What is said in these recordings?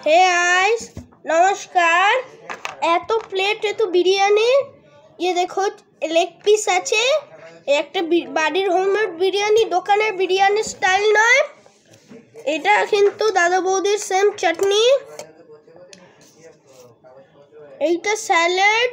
Hey guys नमस्कार। एतो plate एतो बिरियानी ये देखो लेग पिस आछे একটা বাড়ির হোমমেড বিরিয়ানি দোকানের বিরিয়ানি স্টাইল নয় এটা কিন্তু দাদা বৌদির সেম চাটনি এইটা স্যালাড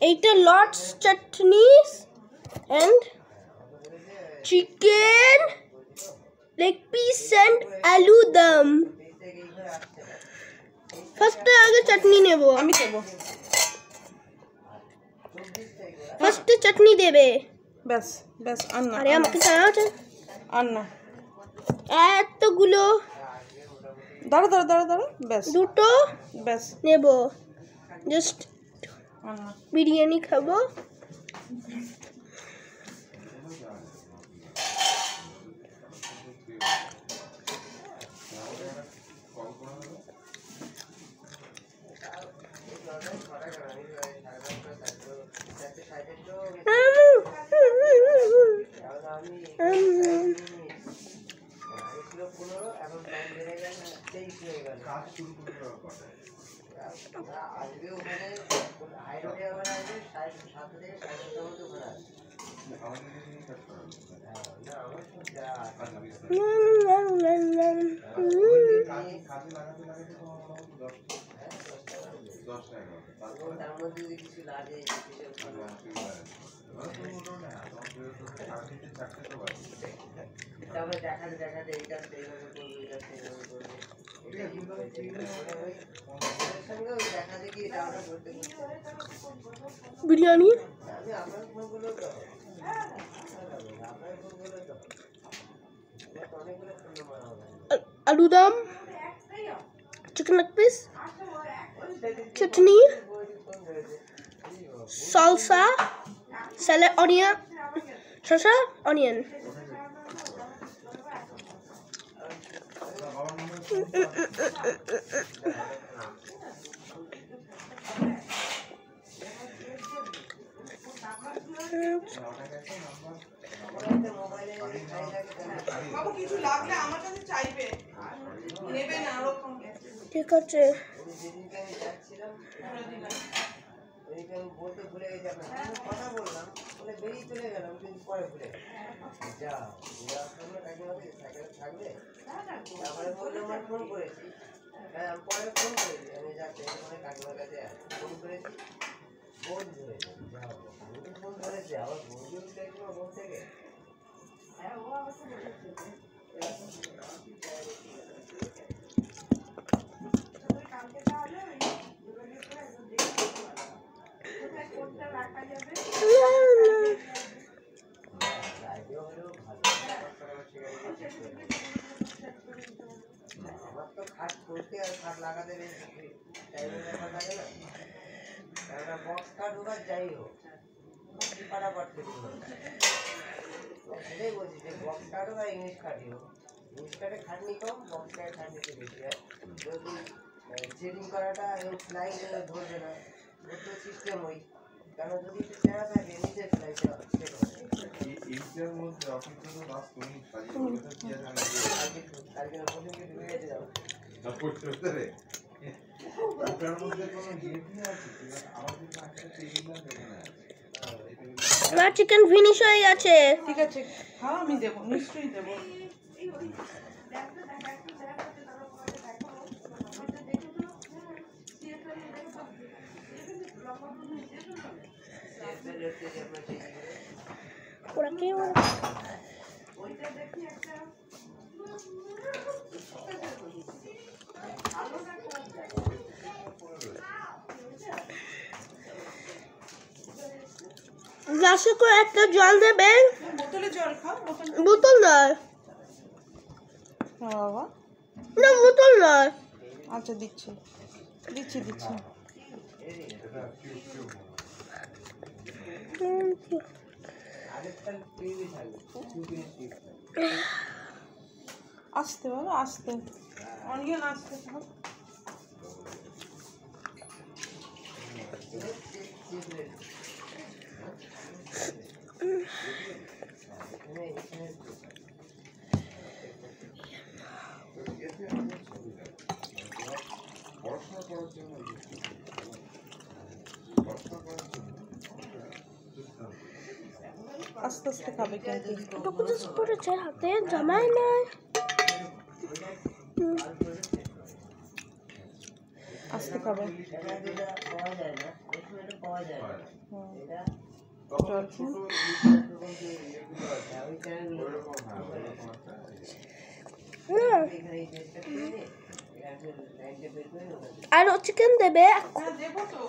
এইটা lots chutneys and chicken leg piece and आलू दम। फर्स्ट आगे चटनी नेबो আমি দেব ফার্স্ট চটনি দেবে ব্যাস ব্যাস আন্না আরে আমাকে জানাও আন্না এতগুলো দাঁড়া ব্যাস দুটো ব্যাস নেবো জাস্ট আন্না বিরিয়ানি খাবো बिरयानी आलू दम चिकन लेग पीस चटनी सालसा सैलेड ऑनियन शसा ऑनियन ঠিক আছে এবার চিকেন ফিনিশ হয়ে গেছে ঠিক আছে হ্যাঁ আমি দেব নিশ্চয়ই দেব ওরা কি গ্লাসে করে একটা জল দেবেন বোতলে জল খাও বোতল নয় বাবা না বোতল নয় আচ্ছা দিচ্ছি আস্তে বাবা আস্তে অনিয়ন আস্তে খাও আস্তে আস্তে খাবে কিন্তু এটুকু তো পড়েছে হাতে জামাই নাই। আস্তে খাবে। জল খেয়ে। আরো চিকেন দেবে। হ্যাঁ দেবো তো।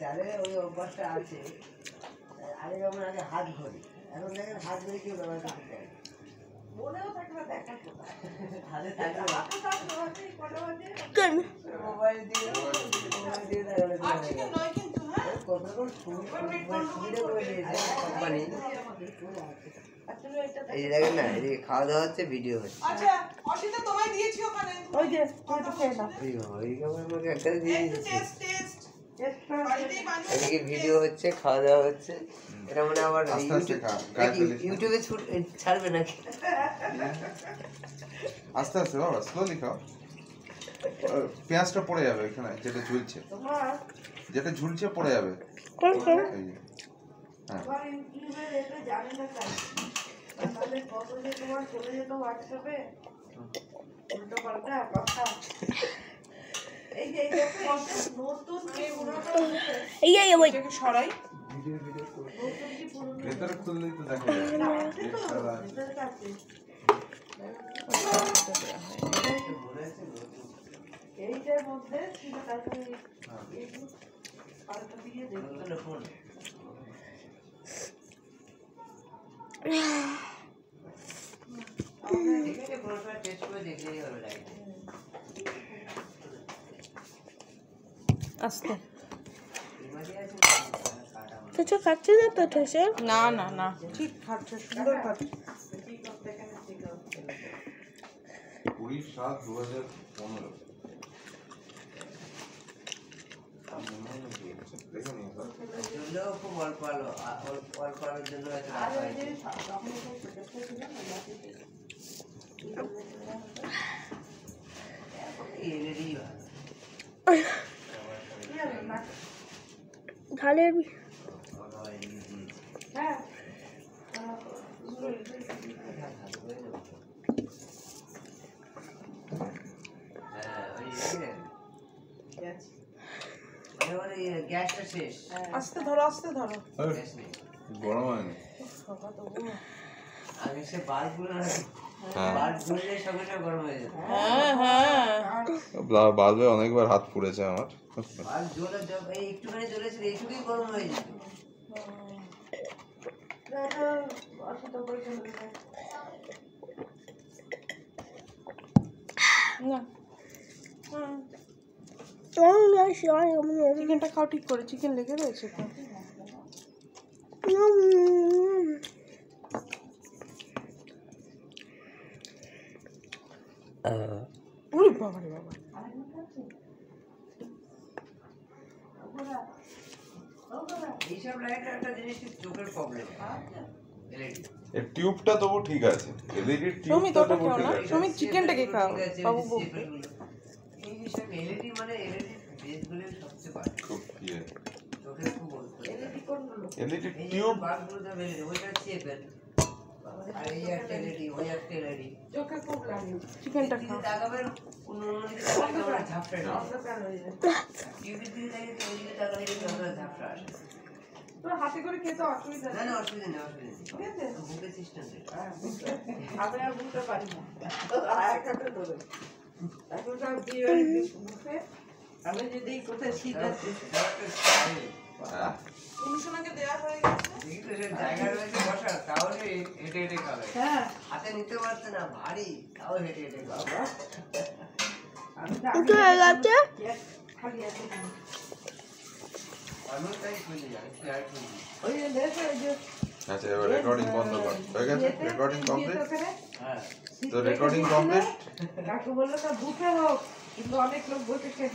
যাদের ওই অভ্যাসটা আছে, আগে যেমন আগে হাত ঘড়ি, এখন দেখেন হাত ঘড়ি কেউ ব্যবহার করতে চায় না। হাতে থাকলে মোবাইল দিয়ে তাহলে কতক্ষণ সুবিধা করে দিয়েছে কোম্পানি। এই যে দেখেন না, এই যে খাওয়া দাওয়া হচ্ছে, ভিডিও হচ্ছে। আচ্ছা অসিতা তোমায় দিয়েছি ওখানে। ওই যে তুমি তো খেয়ে নাও। ওই খাবার আমাকে একটা দিয়ে দিয়েছে। টেস্ট টেস্ট এদিকে ভিডিও হচ্ছে, খাওয়া দাওয়া হচ্ছে। এটা মানে আবার ইউটিউবে ছাড়বে নাকি? আস্তে আস্তে বাবা, স্লোলি খাও। পেঁয়াজটা পড়ে যাবে এখানে, যেটা ঝুলছে, যেটা ঝুলছে পড়ে যাবে। এই যে, হ্যাঁ এই ওই এটাকে সরাই। ভেতরে খুললেই তো দেখা যাবে। এইটার মধ্যে ছিল তারপরে আরেকটা দিয়ে দেব। আস্তে। কিছু খাচ্ছি না তো ঠেসে। না না না, ঠিক খাচ্ছে, সুন্দর খাচ্ছে। 20/7/2015 দেখো নি খুব অল্প আলো, অল্প আলোর জন্য হয়তো রাখা হয়েছে। ঝালের গ্যাসটা শেষ। আস্তে ধরো, আস্তে ধরো। গ্যাস নেই। গরম হয়নি। আগে সে বাল্বগুলো বাল্বগুলো সঙ্গে সঙ্গে গরম হয়ে যেত। হ্যাঁ হ্যাঁ, বাল্বে অনেকবার হাত পুড়েছে আমার। বাল্ব জ্বলে এই একটুখানি জ্বলেছিল, এইটুকুই গরম হয়ে যেত। না চিকেনটা খাও ঠিক করে, চিকেন লেগে রয়েছে তো। ওরে বাবা রে বাবা, এইসব লাইটের একটা জিনিস চোখের প্রবলেম। এর টিউবটা তবু ঠিক আছে, এলইডি সুমিত টিউবটা ওটা তবু খেও ঠিক না, আছে। সুমিত চিকেনটাকে খাও, বাবু বকবে। এই বিষয়ে এলইডি মানে এলইডি বেসগুলো সবচেয়ে ভালো। খুব ইয়ে চোখের খুব অল্প। এলইডি কোনগুলো? এলইডি এই টিউব বাল্বগুলো তো বেরিয়ে ওইটা চেপেন। আর এই একটা এলইডি, ওই একটা এলইডি। চোখে খুব লাগে। চিকেনটা খাও। তাকাবেন অন্যদিকে তাকালে ঝাপটা না। টিভির দিকে তাকিয়ে ওইদিকে তাকালে ঝাপটা আসে। তোর হাতে হাতে করে খেতে অসুবিধা না নেই। না অসুবিধা নেই অসুবিধা নেই ঠিক আছে? বুফে সিস্টেম হ্যাঁ, আমি আর বুঝতে পারি না। এক হাতে ধরে। এখন সব বিয়ে বাড়ির বুফে, আমি যদি কোথায় সিট আছে, হ্যাঁ অনুশোনাকে দেওয়া হয়ে গেছে। জায়গা রয়েছে বসার তাহলে হেঁটে হেঁটে খাবে হ্যাঁ, হাতে নিতে পারছে না ভারী তাও হেঁটে হেঁটে খাবে আমি তো উঠে হয়ে গেছে খালি আছে না। আমিও তাই শুনি আমি আর শুনি ওই যে দেখো, ওই যে আচ্ছা এবার রেকর্ডিং বন্ধ কর হয়ে গেছে বিয়েতে, রেকর্ডিং কমপ্লিট বিয়েতে ওখানে হ্যাঁ সিট তো রেখে রেকর্ডিং দিয়েছিল। কমপ্লিট কাকু বললো না বুফে হোক, কিন্তু অনেক লোক বসে খেয়ে